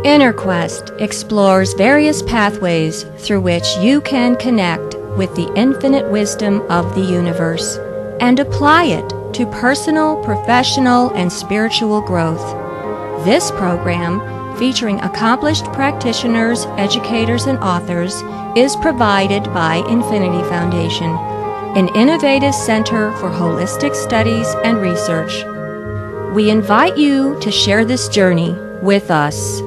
Inner Quest explores various pathways through which you can connect with the infinite wisdom of the universe and apply it to personal, professional, and spiritual growth. This program, featuring accomplished practitioners, educators, and authors, is provided by Infinity Foundation, an innovative center for holistic studies and research. We invite you to share this journey with us.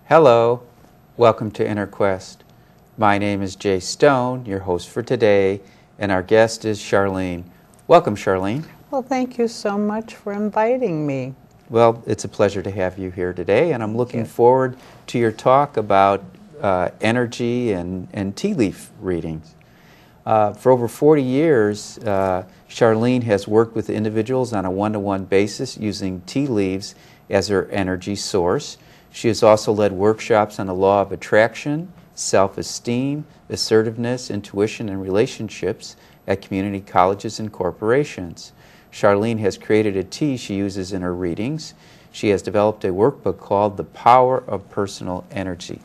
Hello, welcome to Inner Quest. My name is Jay Stone, your host for today, and our guest is Charlene. Welcome, Charlene. Well, thank you so much for inviting me. Well, it's a pleasure to have you here today, and I'm looking forward to your talk about energy and tea leaf readings. For over 40 years, Charlene has worked with individuals on a one-to-one basis using tea leaves as her energy source. She has also led workshops on the law of attraction, self-esteem, assertiveness, intuition, and relationships at community colleges and corporations. Charlene has created a tea she uses in her readings. She has developed a workbook called The Power of Personal Energy.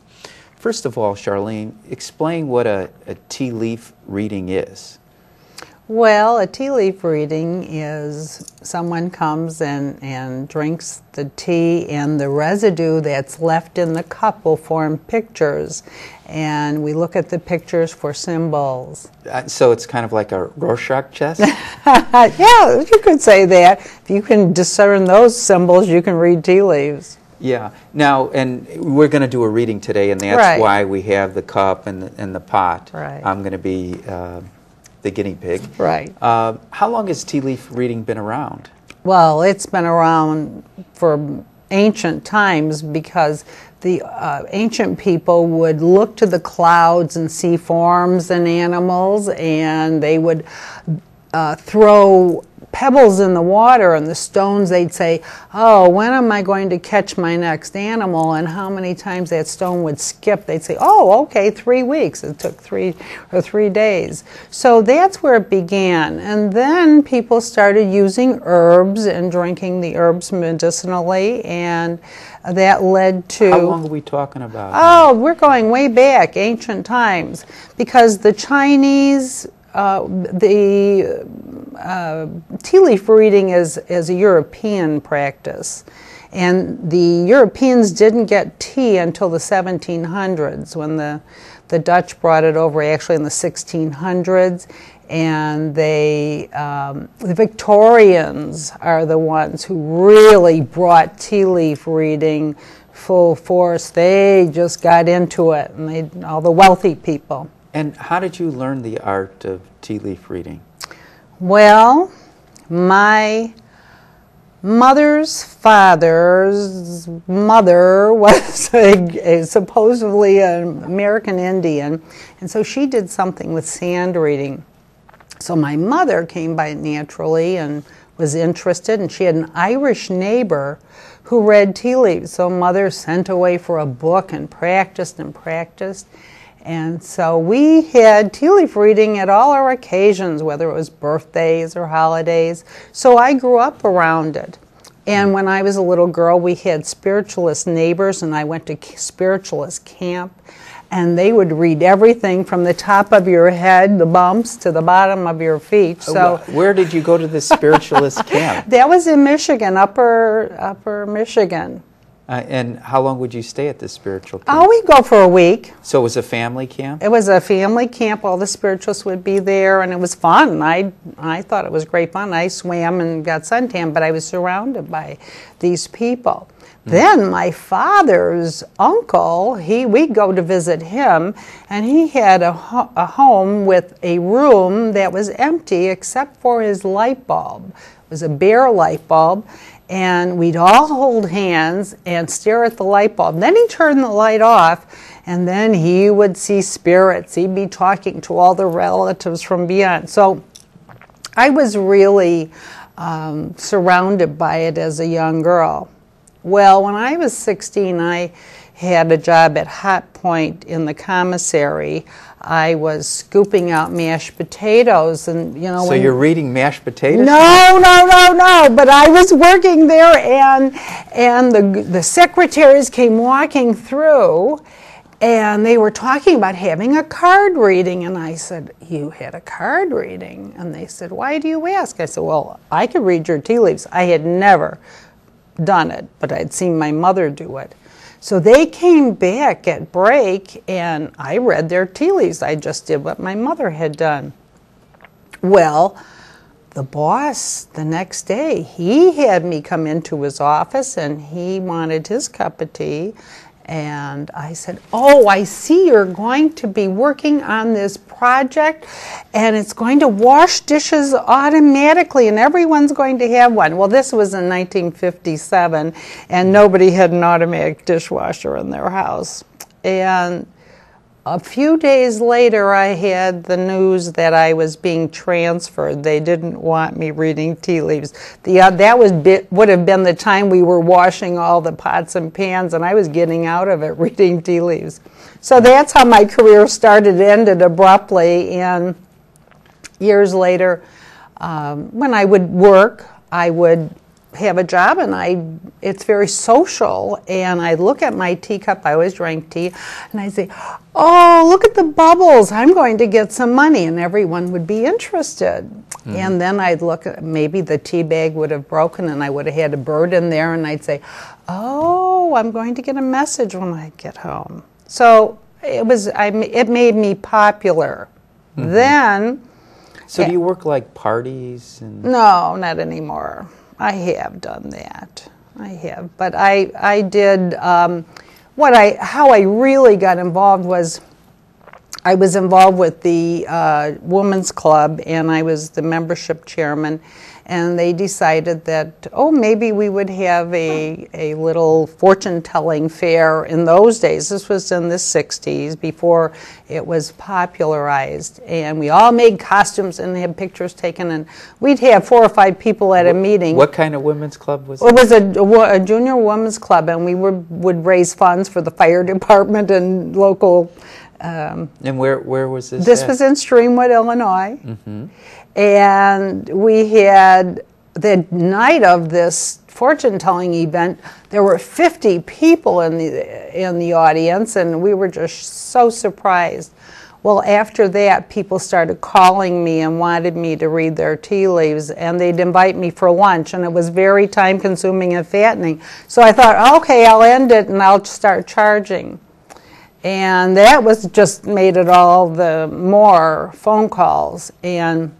First of all, Charlene, explain what a tea leaf reading is. Well, a tea leaf reading is someone comes and drinks the tea, and the residue that's left in the cup will form pictures, and we look at the pictures for symbols. So it's kind of like a Rorschach test? Yeah, you could say that. If you can discern those symbols, you can read tea leaves. Yeah. Now, and we're going to do a reading today, and that's why we have the cup and the pot. Right. I'm going to be the guinea pig. Right. How long has tea leaf reading been around? Well, it's been around for ancient times because the ancient people would look to the clouds and see forms and animals, and they would throw pebbles in the water, and the stones, they'd say, oh, when am I going to catch my next animal? And how many times that stone would skip, they'd say, oh, okay, 3 weeks. It took 3 days. So that's where it began. And then people started using herbs and drinking the herbs medicinally, and that led to... How long are we talking about? Oh, we're going way back, ancient times, because the Chinese... tea leaf reading is a European practice, and the Europeans didn't get tea until the 1700s when the Dutch brought it over, actually in the 1600s, and the Victorians are the ones who really brought tea leaf reading full force. They just got into it, and all the wealthy people. And how did you learn the art of tea leaf reading? Well, my mother's father's mother was supposedly an American Indian, and so she did something with sand reading. So my mother came by naturally and was interested, and she had an Irish neighbor who read tea leaves. So mother sent away for a book and practiced and practiced. And so we had tea leaf reading at all our occasions, whether it was birthdays or holidays. So I grew up around it. And when I was a little girl, we had spiritualist neighbors, and I went to spiritualist camp. And they would read everything from the top of your head, the bumps, to the bottom of your feet. So where did you go to this spiritualist camp? That was in Michigan, upper Michigan. And how long would you stay at this spiritual camp? Oh, we'd go for a week. So it was a family camp? It was a family camp. All the spiritualists would be there, and it was fun. I thought it was great fun. I swam and got suntan, but I was surrounded by these people. Then my father's uncle, we'd go to visit him, and he had a home with a room that was empty except for his light bulb. It was a bare light bulb. And we'd all hold hands and stare at the light bulb. Then he'd turn the light off, and then he would see spirits. He'd be talking to all the relatives from beyond. So I was really surrounded by it as a young girl. Well, when I was 16, I had a job at Hot Point in the commissary. I was scooping out mashed potatoes, and you know. So you're reading mashed potatoes? No. But I was working there, and the secretaries came walking through, and they were talking about having a card reading, and I said, "You had a card reading?" And they said, "Why do you ask?" I said, "Well, I could read your tea leaves." I had never done it, but I'd seen my mother do it. So they came back at break, and I read their tea leaves. I just did what my mother had done. Well, the boss, the next day, he had me come into his office, and he wanted his cup of tea. And I said, "Oh, I see you're going to be working on this project, and it's going to wash dishes automatically, and everyone's going to have one." Well, this was in 1957, and nobody had an automatic dishwasher in their house. And a few days later, I had the news that I was being transferred. They didn't want me reading tea leaves. That would have been the time we were washing all the pots and pans, and I was getting out of it reading tea leaves. So that's how my career started, ended abruptly. And years later, when I would work, I would have a job, and it's very social, and I'd look at my teacup. I always drank tea, and I'd say, "Oh, look at the bubbles, I'm going to get some money," and everyone would be interested. And then I'd look at, maybe the tea bag would have broken, and I would have had a bird in there, and I'd say, "Oh, I'm going to get a message when I get home." So it made me popular. Then. So do you work like parties? No, not anymore. I have done that. I have, but I did. How I really got involved was, I was involved with the Women's Club, and I was the membership chairman. And they decided that, maybe we would have a little fortune-telling fair in those days. This was in the 60s, before it was popularized. And we all made costumes and had pictures taken, and we'd have 4 or 5 people at a meeting. What kind of women's club was it? It was a junior women's club, and we would raise funds for the fire department and local. And where was this? This was in Streamwood, Illinois. And we had, the night of this fortune-telling event, there were 50 people in the audience, and we were just so surprised. Well, after that, people started calling me and wanted me to read their tea leaves, and they'd invite me for lunch, and it was very time-consuming and fattening. So I thought, okay, I'll end it, and I'll start charging. And that was just made it all the more phone calls. And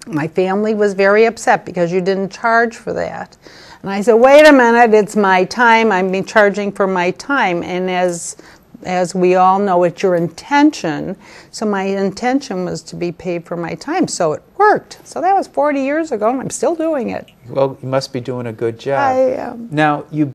my family was very upset because you didn't charge for that. And I said, wait a minute, it's my time. I'm being charging for my time. And as we all know, it's your intention. So my intention was to be paid for my time. So it worked. So that was 40 years ago, and I'm still doing it. Well, you must be doing a good job. I am. Now, you